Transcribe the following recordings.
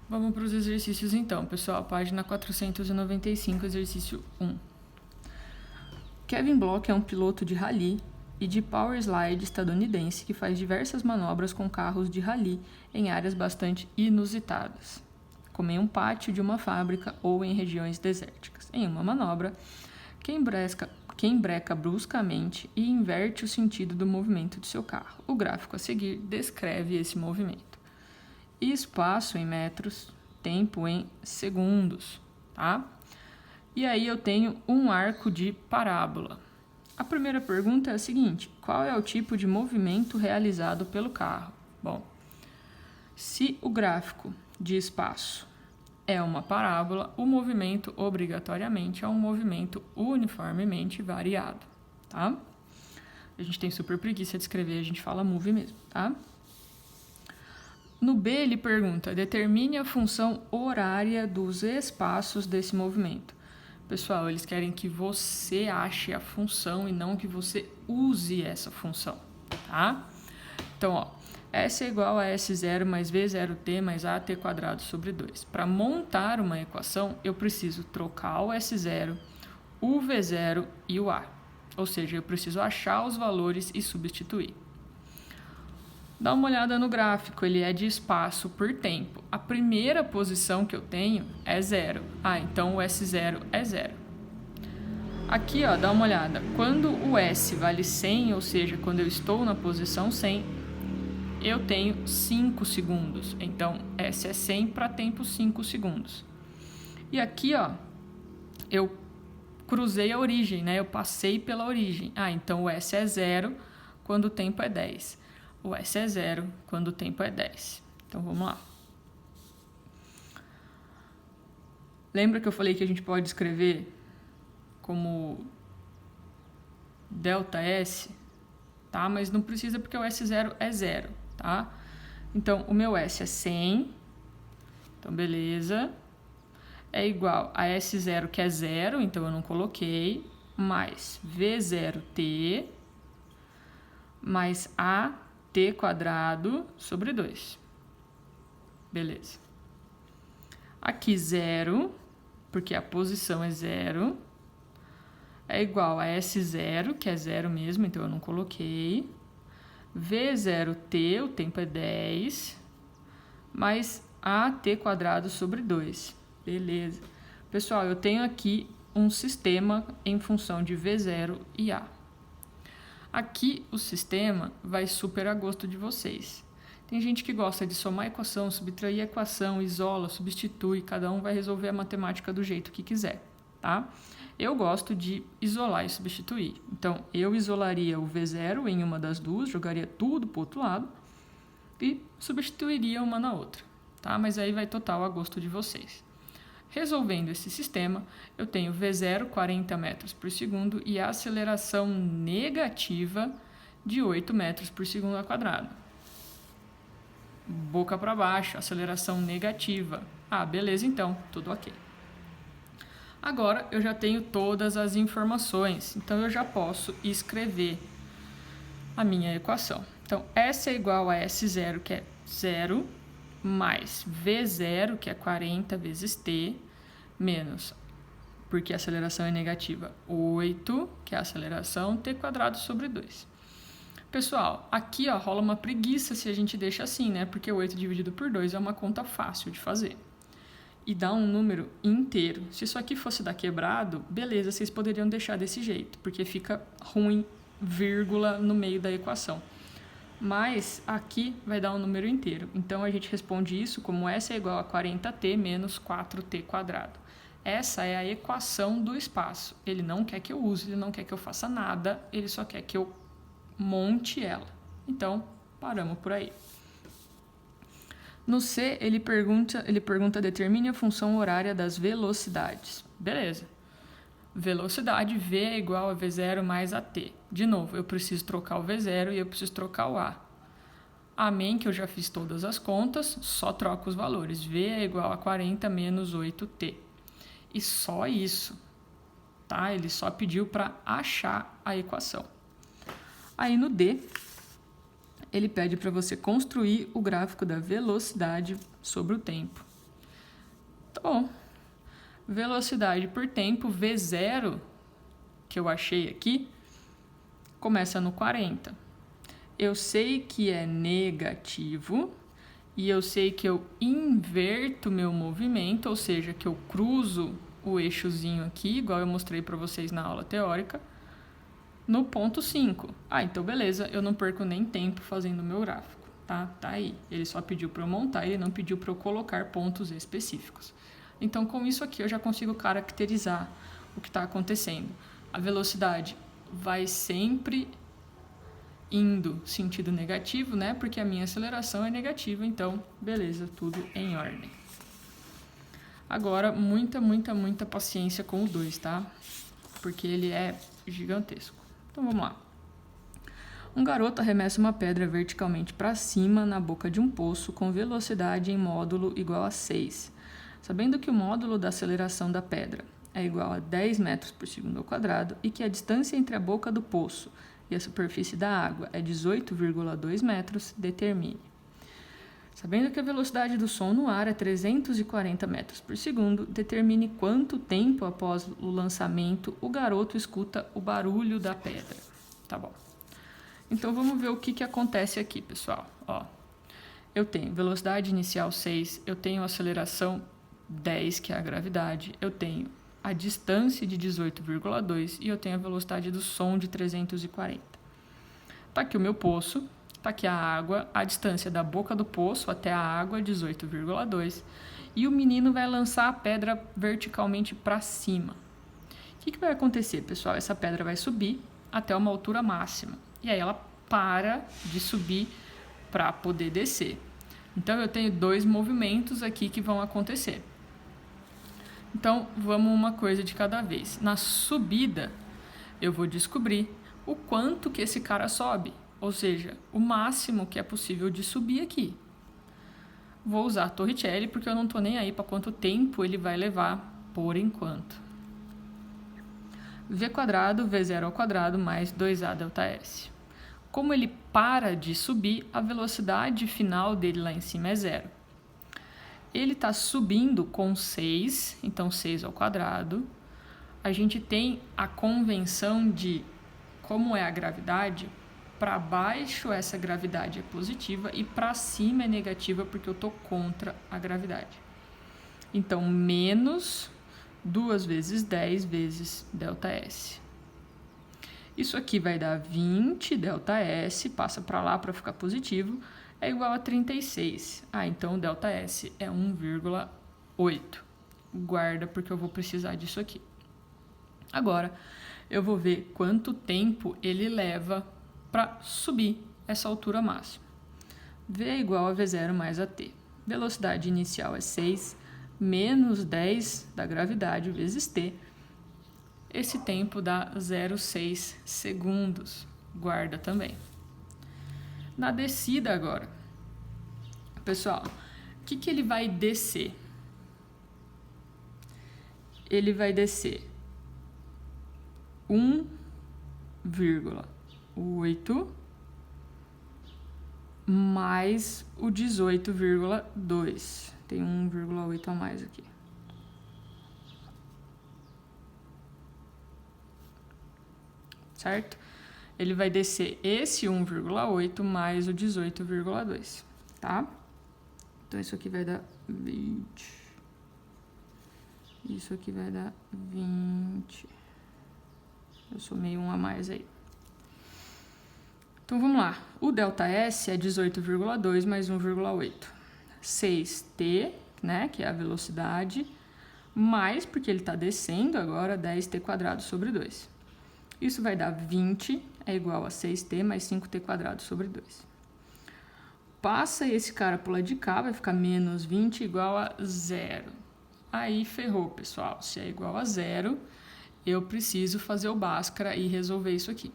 Vamos para os exercícios então, pessoal. Página 495, exercício 1. Kevin Block é um piloto de rally e de power slide estadunidense que faz diversas manobras com carros de rally em áreas bastante inusitadas, como em um pátio de uma fábrica ou em regiões desérticas. Em uma manobra, quem breca bruscamente e inverte o sentido do movimento de seu carro. O gráfico a seguir descreve esse movimento. Espaço em metros, tempo em segundos, tá? E aí eu tenho um arco de parábola. A primeira pergunta é a seguinte: qual é o tipo de movimento realizado pelo carro? Bom, se o gráfico de espaço é uma parábola, o movimento obrigatoriamente é um movimento uniformemente variado, tá? A gente tem super preguiça de escrever, a gente fala move mesmo, tá? No B, ele pergunta: determine a função horária dos espaços desse movimento. Pessoal, eles querem que você ache a função e não que você use essa função, tá? Então, ó, S é igual a S0 mais V0t mais AT quadrado sobre 2. Para montar uma equação, eu preciso trocar o S0, o V0 e o A. Ou seja, eu preciso achar os valores e substituir. Dá uma olhada no gráfico, ele é de espaço por tempo. A primeira posição que eu tenho é 0. Então o S0 é 0. Aqui, ó, dá uma olhada. Quando o S vale 100, ou seja, quando eu estou na posição 100, eu tenho 5 segundos. Então, S é 100 para tempo 5 segundos. E aqui, ó, eu cruzei a origem, né? Eu passei pela origem. Então o S é 0 quando o tempo é 10. O S é 0 quando o tempo é 10. Então, vamos lá. Lembra que eu falei que a gente pode escrever como ΔS? Tá? Mas não precisa porque o S0 é 0, tá? Então, o meu S é 100. Então, beleza. É igual a S0, que é 0, então eu não coloquei, mais V0t, mais AT quadrado sobre 2. Beleza. Aqui 0, porque a posição é 0, é igual a S0, que é 0 mesmo, então eu não coloquei. V0t, o tempo é 10, mais AT quadrado sobre 2. Beleza. Pessoal, eu tenho aqui um sistema em função de V0 e A. Aqui o sistema vai super a gosto de vocês. Tem gente que gosta de somar equação, subtrair equação, isola, substitui, cada um vai resolver a matemática do jeito que quiser, tá? Eu gosto de isolar e substituir. Então, eu isolaria o V0 em uma das duas, jogaria tudo para o outro lado e substituiria uma na outra, tá? Mas aí vai total a gosto de vocês. Resolvendo esse sistema, eu tenho V0, 40 metros por segundo, e a aceleração negativa de 8 metros por segundo ao quadrado. Boca para baixo, aceleração negativa. Beleza, então, tudo ok. Agora, eu já tenho todas as informações, então eu já posso escrever a minha equação. Então, S é igual a S0, que é 0, mais V0, que é 40 vezes t, menos, porque a aceleração é negativa, 8, que é a aceleração, t quadrado sobre 2. Pessoal, aqui ó, rola uma preguiça se a gente deixa assim, né? Porque 8 dividido por 2 é uma conta fácil de fazer. E dá um número inteiro. Se isso aqui fosse dar quebrado, beleza, vocês poderiam deixar desse jeito, porque fica ruim, vírgula no meio da equação. Mas aqui vai dar um número inteiro. Então, a gente responde isso como S é igual a 40t menos 4t quadrado. Essa é a equação do espaço. Ele não quer que eu use, ele não quer que eu faça nada, ele só quer que eu monte ela. Então, paramos por aí. No C, ele pergunta determine a função horária das velocidades. Beleza. Velocidade, V é igual a V0 mais AT. De novo, eu preciso trocar o V0 e eu preciso trocar o A. Amém, que eu já fiz todas as contas, só troco os valores. V é igual a 40 menos 8T. E só isso, tá? Ele só pediu para achar a equação. Aí no D, ele pede para você construir o gráfico da velocidade sobre o tempo. Tá bom. Velocidade por tempo, V0, que eu achei aqui, começa no 40. Eu sei que é negativo e eu sei que eu inverto meu movimento, ou seja, que eu cruzo o eixozinho aqui, igual eu mostrei para vocês na aula teórica, no ponto 5. Então beleza, eu não perco nem tempo fazendo o meu gráfico, tá? Tá aí. Ele só pediu para eu montar, ele não pediu para eu colocar pontos específicos. Então, com isso aqui, eu já consigo caracterizar o que está acontecendo. A velocidade vai sempre indo sentido negativo, né? Porque a minha aceleração é negativa, então, beleza, tudo em ordem. Agora, muita paciência com o 2, tá? Porque ele é gigantesco. Então, vamos lá. Um garoto arremessa uma pedra verticalmente para cima na boca de um poço com velocidade em módulo igual a 6. Sabendo que o módulo da aceleração da pedra é igual a 10 metros por segundo ao quadrado e que a distância entre a boca do poço e a superfície da água é 18,2 metros, determine. Sabendo que a velocidade do som no ar é 340 metros por segundo, determine quanto tempo após o lançamento o garoto escuta o barulho da pedra. Tá bom. Então vamos ver o que acontece aqui, pessoal. Eu tenho velocidade inicial 6, eu tenho aceleração 10, que é a gravidade, eu tenho a distância de 18,2 e eu tenho a velocidade do som de 340. Tá aqui o meu poço, tá aqui a água, a distância da boca do poço até a água é 18,2 e o menino vai lançar a pedra verticalmente para cima. O que vai acontecer, pessoal? Essa pedra vai subir até uma altura máxima e aí ela para de subir para poder descer. Então eu tenho 2 movimentos aqui que vão acontecer. Então, vamos uma coisa de cada vez. Na subida, eu vou descobrir o quanto que esse cara sobe, ou seja, o máximo que é possível de subir aqui. Vou usar Torricelli porque eu não estou nem aí para quanto tempo ele vai levar por enquanto. V quadrado, V0 ao quadrado, mais 2A delta S. Como ele para de subir, a velocidade final dele lá em cima é 0. Ele está subindo com 6, então 6 ao quadrado. A gente tem a convenção de, como é a gravidade, para baixo essa gravidade é positiva e para cima é negativa porque eu estou contra a gravidade. Então, menos 2 vezes 10 vezes ΔS. Isso aqui vai dar 20 ΔS, passa para lá para ficar positivo, é igual a 36. Então ΔS é 1,8. Guarda porque eu vou precisar disso aqui. Agora, eu vou ver quanto tempo ele leva para subir essa altura máxima. V é igual a V0 mais AT. Velocidade inicial é 6, menos 10 da gravidade vezes T. Esse tempo dá 0,6 segundos. Guarda também. Na descida agora, pessoal, o que ele vai descer? Ele vai descer 1,8 mais o 18,2. Tem 1,8 a mais aqui. Certo? Ele vai descer esse 1,8 mais o 18,2, tá? Então, isso aqui vai dar 20. Isso aqui vai dar 20. Eu somei um a mais aí. Então, vamos lá. O ΔS é 18,2 mais 1,8. 6t, né, que é a velocidade, mais, porque ele está descendo agora, 10t quadrado sobre 2. Isso vai dar 20, é igual a 6t mais 5t quadrado sobre 2. Passa esse cara pro lado de cá, vai ficar menos 20 igual a 0. Aí ferrou, pessoal. Se é igual a 0, eu preciso fazer o Bhaskara e resolver isso aqui.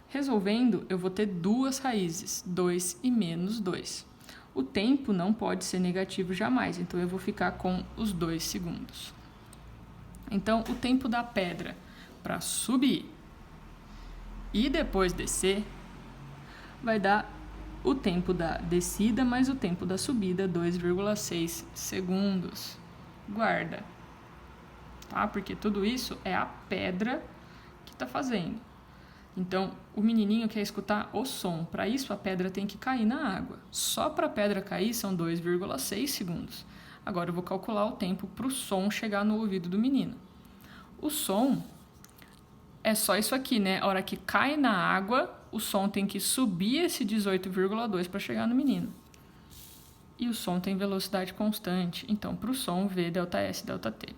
Resolvendo, eu vou ter 2 raízes, 2 e menos 2. O tempo não pode ser negativo jamais, então eu vou ficar com os 2 segundos. Então, o tempo da pedra para subir e depois descer vai dar o tempo da descida mais o tempo da subida, 2,6 segundos. guarda, tá? Porque tudo isso é a pedra que está fazendo. Então, o menininho quer escutar o som. Para isso, a pedra tem que cair na água. Só para a pedra cair são 2,6 segundos. Agora, eu vou calcular o tempo para o som chegar no ouvido do menino. O som é só isso aqui, né? A hora que cai na água, o som tem que subir esse 18,2 para chegar no menino. E o som tem velocidade constante. Então, para o som, V ΔS ΔT.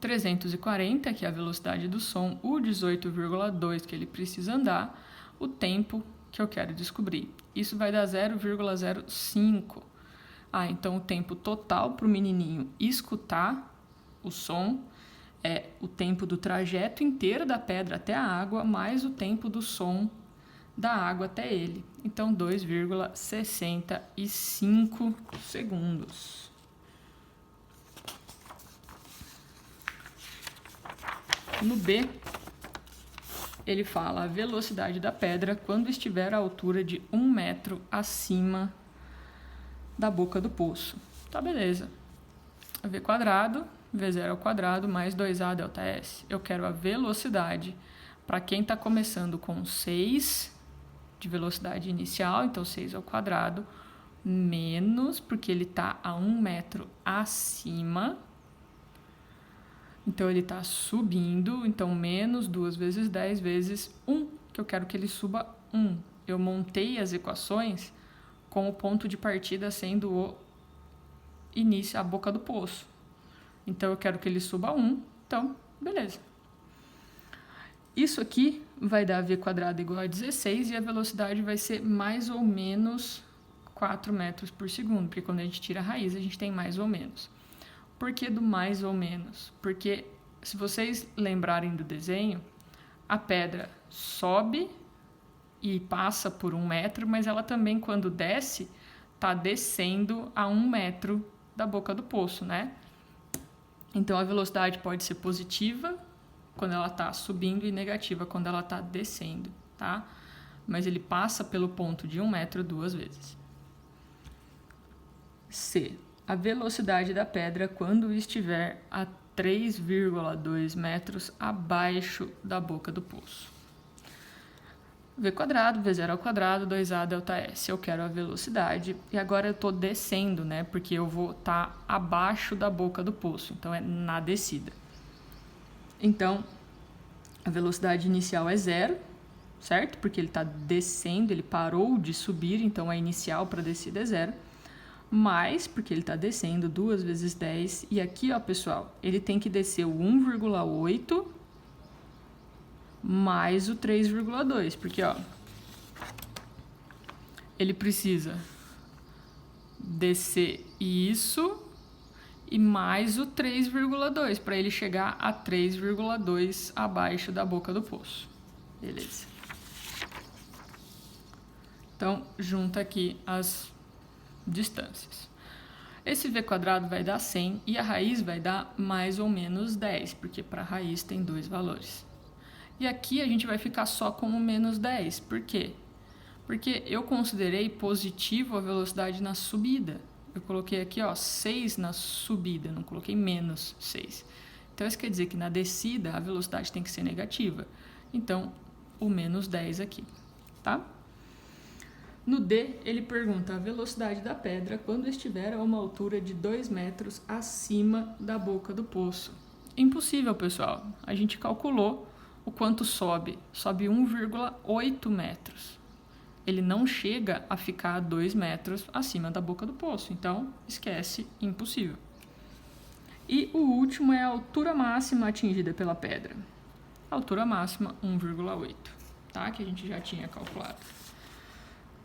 340, que é a velocidade do som, o 18,2 que ele precisa andar, o tempo que eu quero descobrir. Isso vai dar 0,05. Então o tempo total para o menininho escutar o som é o tempo do trajeto inteiro da pedra até a água, mais o tempo do som da água até ele. Então, 2,65 segundos. No B, ele fala a velocidade da pedra quando estiver à altura de 1 metro acima da boca do poço. Tá, beleza. V quadrado, V0 ao quadrado, mais 2A ΔS. Eu quero a velocidade para quem está começando com 6 de velocidade inicial, então 6 ao quadrado, menos, porque ele está a 1 metro acima. Então, ele está subindo, então, menos 2 vezes 10 vezes 1, que eu quero que ele suba 1. Eu montei as equações com o ponto de partida sendo o início, a boca do poço. Então, eu quero que ele suba 1, então, beleza. Isso aqui vai dar V quadrado igual a 16 e a velocidade vai ser mais ou menos 4 metros por segundo, porque quando a gente tira a raiz, a gente tem mais ou menos. Por que do mais ou menos? Porque, se vocês lembrarem do desenho, a pedra sobe e passa por 1 metro, mas ela também, quando desce, está descendo a 1 metro da boca do poço, né? Então, a velocidade pode ser positiva quando ela está subindo e negativa quando ela está descendo, tá? Mas ele passa pelo ponto de 1 metro 2 vezes. C. A velocidade da pedra quando estiver a 3,2 metros abaixo da boca do poço. V quadrado, V0 ao quadrado, 2A ΔS. Eu quero a velocidade e agora eu estou descendo, né? Porque eu vou estar abaixo da boca do poço, então é na descida. Então, a velocidade inicial é 0, certo? Porque ele está descendo, ele parou de subir, então a inicial para a descida é 0. Mais, porque ele está descendo 2 vezes 10. E aqui, ó, pessoal, ele tem que descer o 1,8 mais o 3,2. Porque, ó, ele precisa descer isso e mais o 3,2 para ele chegar a 3,2 abaixo da boca do poço. Beleza. Então, junta aqui as distâncias. Esse V quadrado vai dar 100 e a raiz vai dar mais ou menos 10, porque para a raiz tem 2 valores. E aqui a gente vai ficar só com o menos 10. Por quê? Porque eu considerei positivo a velocidade na subida. Eu coloquei aqui, ó, 6 na subida, não coloquei menos 6. Então, isso quer dizer que na descida a velocidade tem que ser negativa. Então, o menos 10 aqui, tá? No D, ele pergunta a velocidade da pedra quando estiver a uma altura de 2 metros acima da boca do poço. Impossível, pessoal. A gente calculou o quanto sobe. Sobe 1,8 metros. Ele não chega a ficar a 2 metros acima da boca do poço. Então, esquece, impossível. E o último é a altura máxima atingida pela pedra. Altura máxima, 1,8, tá? Que a gente já tinha calculado.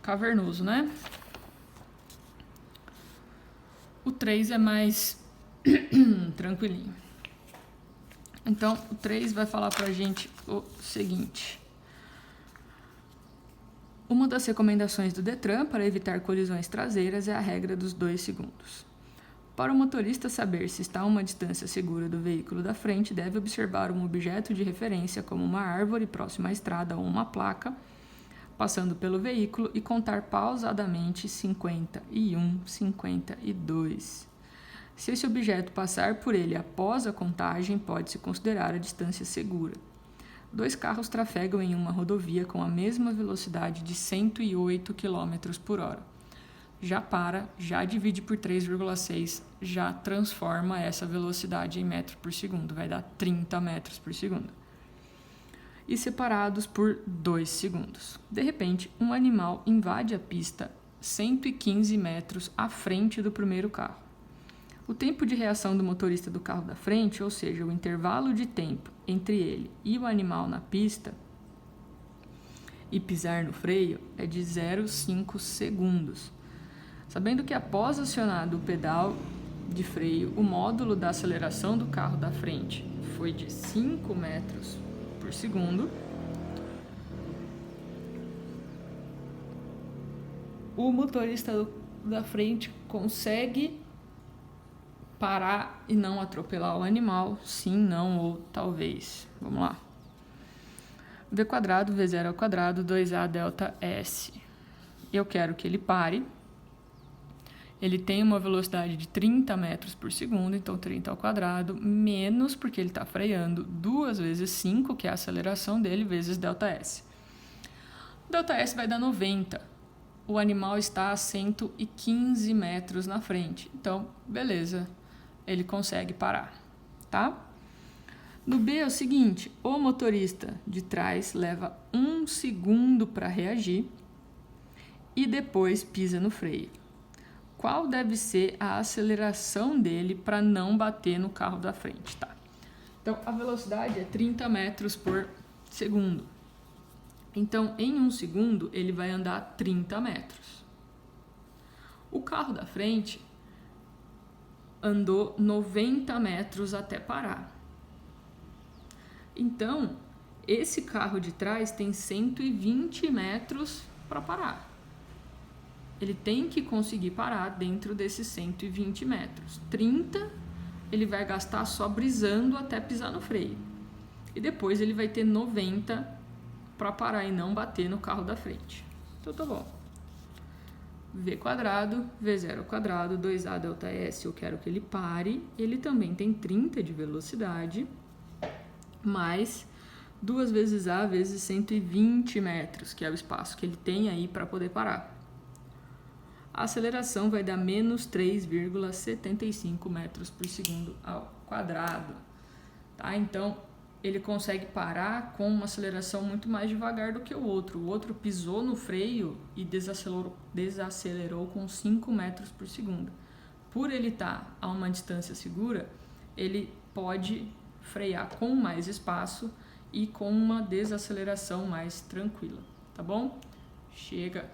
Cavernoso, né? O 3 é mais tranquilinho. Então, o 3 vai falar pra gente o seguinte. Uma das recomendações do Detran para evitar colisões traseiras é a regra dos 2 segundos. Para o motorista saber se está a uma distância segura do veículo da frente, deve observar um objeto de referência como uma árvore próxima à estrada ou uma placa, passando pelo veículo e contar pausadamente 51, 52. Se esse objeto passar por ele após a contagem, pode-se considerar a distância segura. 2 carros trafegam em uma rodovia com a mesma velocidade de 108 km por hora. Já para, já divide por 3,6, já transforma essa velocidade em metro por segundo, vai dar 30 metros por segundo. E separados por 2 segundos. De repente, um animal invade a pista 115 metros à frente do primeiro carro. O tempo de reação do motorista do carro da frente, ou seja, o intervalo de tempo entre ele e o animal na pista e pisar no freio, é de 0,5 segundos. Sabendo que após acionado o pedal de freio, o módulo da aceleração do carro da frente foi de 5 metros por segundo, o motorista da frente consegue parar e não atropelar o animal, sim, não ou talvez. Vamos lá. V quadrado, V0 ao quadrado, 2A delta S. Eu quero que ele pare. Ele tem uma velocidade de 30 metros por segundo, então 30 ao quadrado, menos, porque ele está freando, 2 vezes 5, que é a aceleração dele, vezes delta S. Delta S vai dar 90. O animal está a 115 metros na frente. Então, beleza, ele consegue parar, tá? No B é o seguinte, o motorista de trás leva 1 segundo para reagir e depois pisa no freio. Qual deve ser a aceleração dele para não bater no carro da frente, tá? Então, a velocidade é 30 metros por segundo. Então, em 1 segundo, ele vai andar 30 metros. O carro da frente andou 90 metros até parar. Então, esse carro de trás tem 120 metros para parar. Ele tem que conseguir parar dentro desses 120 metros. 30 ele vai gastar só brisando até pisar no freio. E depois ele vai ter 90 para parar e não bater no carro da frente. Então tá bom. V quadrado, V0 ao quadrado, 2A delta S, eu quero que ele pare. Ele também tem 30 de velocidade, mais 2 vezes A vezes 120 metros, que é o espaço que ele tem aí para poder parar. A aceleração vai dar menos 3,75 metros por segundo ao quadrado. Tá? Então, ele consegue parar com uma aceleração muito mais devagar do que o outro. O outro pisou no freio e desacelerou com 5 metros por segundo. Por ele estar a uma distância segura, ele pode frear com mais espaço e com uma desaceleração mais tranquila. Tá bom? Chega!